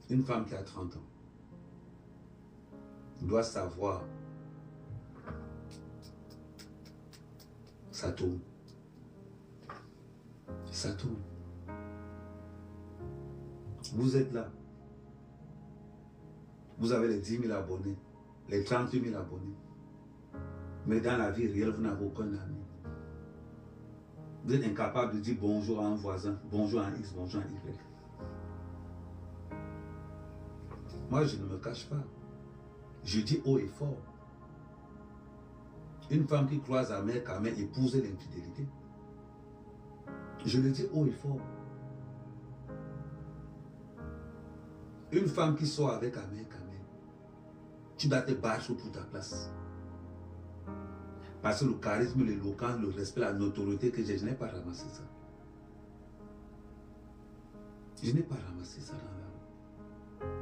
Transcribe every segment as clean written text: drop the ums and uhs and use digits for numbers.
Une femme qui a 30 ans doit savoir, ça tourne. Ça tourne. Vous êtes là. Vous avez les 10 000 abonnés, les 30 000 abonnés. Mais dans la vie réelle, vous n'avez aucun ami. Vous êtes incapable de dire bonjour à un voisin, bonjour à un X, bonjour à un Y. Moi, je ne me cache pas. Je dis haut et fort. Une femme qui croise à main qu'à main épouse l'infidélité. Je le dis haut et fort. Une femme qui sort avec un mec, tu dois te battre pour ta place. Parce que le charisme, l'éloquence, le respect, la notoriété que j'ai, je n'ai pas ramassé ça. Je n'ai pas ramassé ça dans la rue.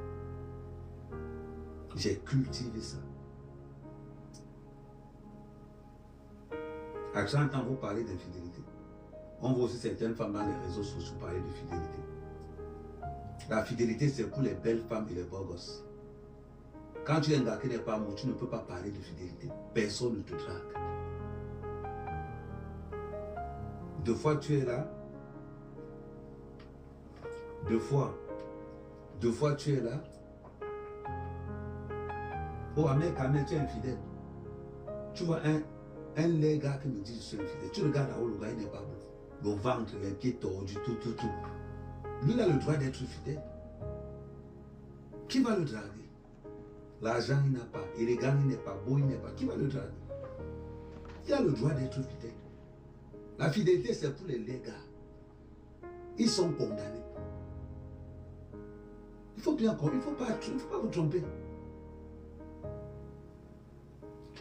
J'ai cultivé ça. À chaque temps, vous parlez d'infidélité. On voit aussi certaines femmes dans les réseaux sociaux parler de fidélité. La fidélité, c'est pour les belles femmes et les beaux gosses. Quand tu es un gars qui n'est pas amoureux, tu ne peux pas parler de fidélité. Personne ne te drague. Deux fois tu es là. Deux fois tu es là. Oh, mec, tu es infidèle. Tu vois un les gars qui me dit je suis infidèle. Tu regardes là-haut, le gars il n'est pas beau. Le ventre, les pieds tordus, tout. Lui, il a le droit d'être fidèle. Qui va le draguer? L'argent, il n'a pas. Élégant, il n'est pas. Beau, il n'est pas. Qui va le draguer? Il a le droit d'être fidèle. La fidélité, c'est pour les gars. Ils sont condamnés. Il faut bien comprendre. Il ne faut pas vous tromper.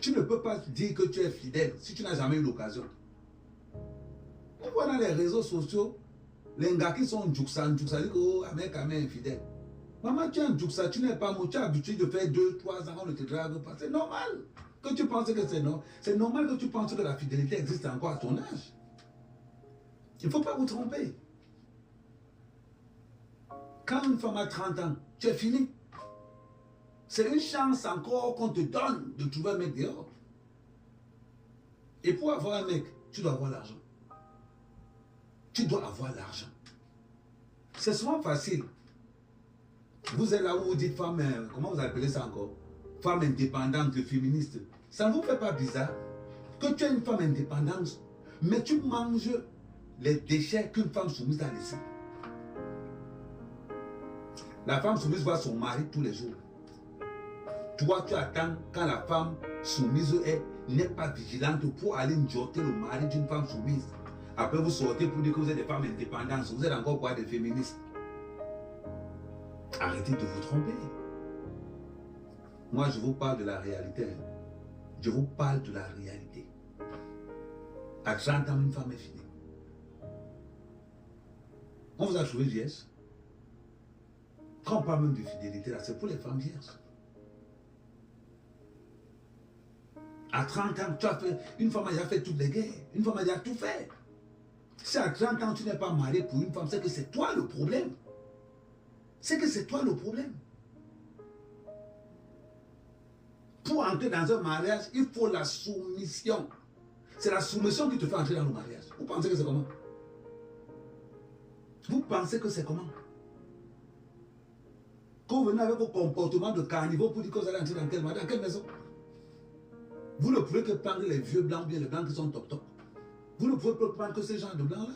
Tu ne peux pas dire que tu es fidèle si tu n'as jamais eu l'occasion. On voit dans les réseaux sociaux, les gars qui sont en Djouksa, disent que oh, mec est infidèle. Maman, tu es en Djouksa, tu n'es pas mou, tu as l'habitude de faire 2, 3 ans, on ne te drague pas. C'est normal que tu penses que c'est normal. C'est normal que tu penses que la fidélité existe encore à ton âge. Il ne faut pas vous tromper. Quand une femme a 30 ans, tu es fini. C'est une chance encore qu'on te donne de trouver un mec dehors. Et pour avoir un mec, tu dois avoir l'argent. Tu dois avoir l'argent. C'est souvent facile. Vous êtes là où vous dites femme, comment vous appelez ça encore? Femme indépendante, féministe. Ça ne vous fait pas bizarre que tu es une femme indépendante, mais tu manges les déchets qu'une femme soumise a laissés. La femme soumise voit son mari tous les jours. Toi, tu attends quand la femme soumise n'est pas vigilante pour aller jotter le mari d'une femme soumise. Après, vous sortez pour dire que vous êtes des femmes indépendantes. Vous êtes encore quoi, des féministes? Arrêtez de vous tromper. Moi, je vous parle de la réalité. Je vous parle de la réalité. À 30 ans, une femme est fidèle. On vous a trouvé vierge. Quand on parle même de fidélité, là, c'est pour les femmes vierges. À 30 ans, tu as fait, une femme a déjà fait toutes les guerres. Une femme a déjà tout fait. Si à 30 ans, tu n'es pas marié pour une femme, c'est que c'est toi le problème. C'est que c'est toi le problème. Pour entrer dans un mariage, il faut la soumission. C'est la soumission qui te fait entrer dans le mariage. Vous pensez que c'est comment? Vous pensez que c'est comment? Quand vous venez avec vos comportements de carnivore pour dire que vous allez entrer dans quel mariage, dans quelle maison? Vous ne pouvez que prendre les vieux blancs ou bien les blancs qui sont top top. Vous ne pouvez pas prendre que ces gens de blancs là.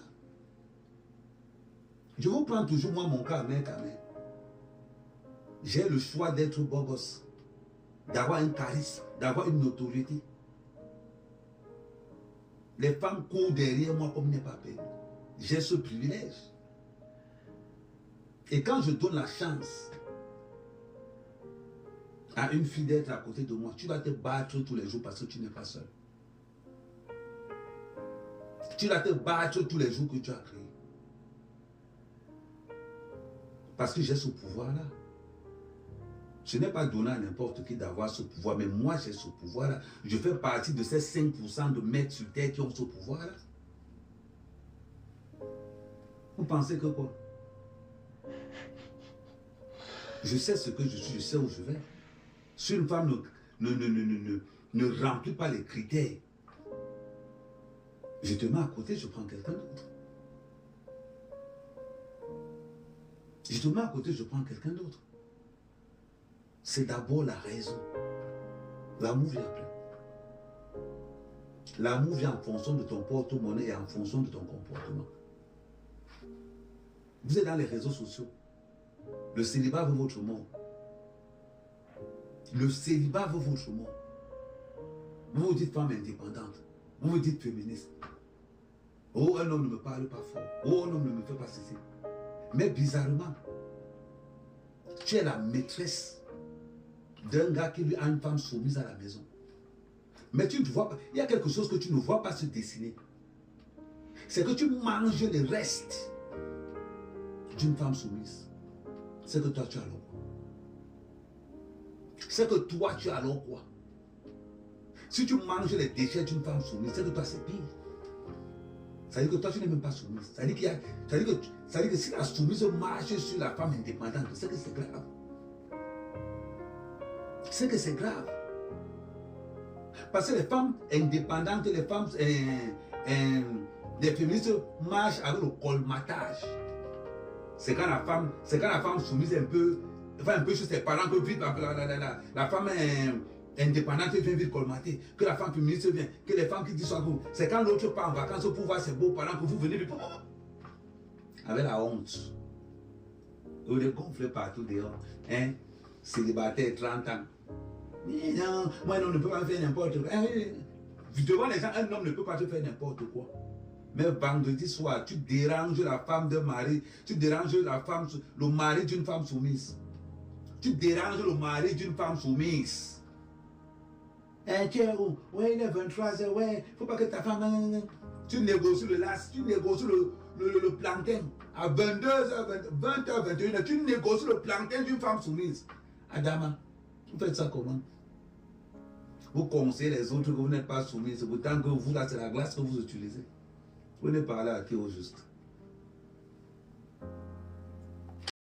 Je vous prends toujours moi mon cas, mec. J'ai le choix d'être beau gosse, d'avoir un charisme, d'avoir une notoriété. Les femmes courent derrière moi comme n'est pas payé. J'ai ce privilège. Et quand je donne la chance à une fille d'être à côté de moi, tu vas te battre tous les jours parce que tu n'es pas seul. Tu vas te battre tous les jours que tu as créé. Parce que j'ai ce pouvoir-là. Je n'ai pas donné à n'importe qui d'avoir ce pouvoir, mais moi j'ai ce pouvoir-là. Je fais partie de ces 5% de mecs sur terre qui ont ce pouvoir-là. Vous pensez que quoi? Je sais ce que je suis, je sais où je vais. Si une femme ne remplit pas les critères, je te mets à côté, je prends quelqu'un d'autre. Je te mets à côté, je prends quelqu'un d'autre. C'est d'abord la raison. L'amour vient après. L'amour vient en fonction de ton porte-monnaie et en fonction de ton comportement. Vous êtes dans les réseaux sociaux. Le célibat veut votre mort. Le célibat veut votre mort. Vous vous dites femme indépendante. Vous vous dites féministe. Oh, un homme ne me parle pas fort. Oh, un homme ne me fait pas ceci. Mais bizarrement, tu es la maîtresse d'un gars qui lui a une femme soumise à la maison. Mais tu ne vois pas. Il y a quelque chose que tu ne vois pas se dessiner. C'est que tu manges les restes d'une femme soumise. C'est que toi, tu as alors quoi? C'est que toi, tu as alors quoi? Si tu manges les déchets d'une femme soumise, c'est que toi, c'est pire. Ça veut dire que toi, tu n'es même pas soumise. Ça veut dire que si la soumise marche sur la femme indépendante, c'est que c'est grave. C'est que c'est grave. Parce que les femmes indépendantes, les femmes, les féministes marchent avec le colmatage. C'est quand la femme soumise un peu chez ses parents que vite la femme indépendante vient vite colmater, que la femme féministe vient, que les femmes qui disent ça, c'est quand l'autre part en vacances pour voir ses beaux-parents que vous venez vite avec la honte. Vous les gonflez partout dehors, hein, célibataire 30 ans. Non, moi un homme ne peut pas faire n'importe quoi. Devant les gens, un homme ne peut pas te faire n'importe quoi. Mais vendredi soir, tu déranges la femme d'un mari, tu déranges le mari d'une femme soumise. Tu déranges le mari d'une femme soumise. Tiens, ouais, il est 23h, ouais, faut pas que ta femme. Tu négocies le las, tu négocies le plantain. À 22h, 20h, 21h, tu négocies le plantain d'une femme soumise. Adama, vous faites ça comment? Vous conseillez les autres que vous n'êtes pas soumis, c'est pourtant que vous, là, c'est la glace que vous utilisez. Vous ne parlez à qui au juste?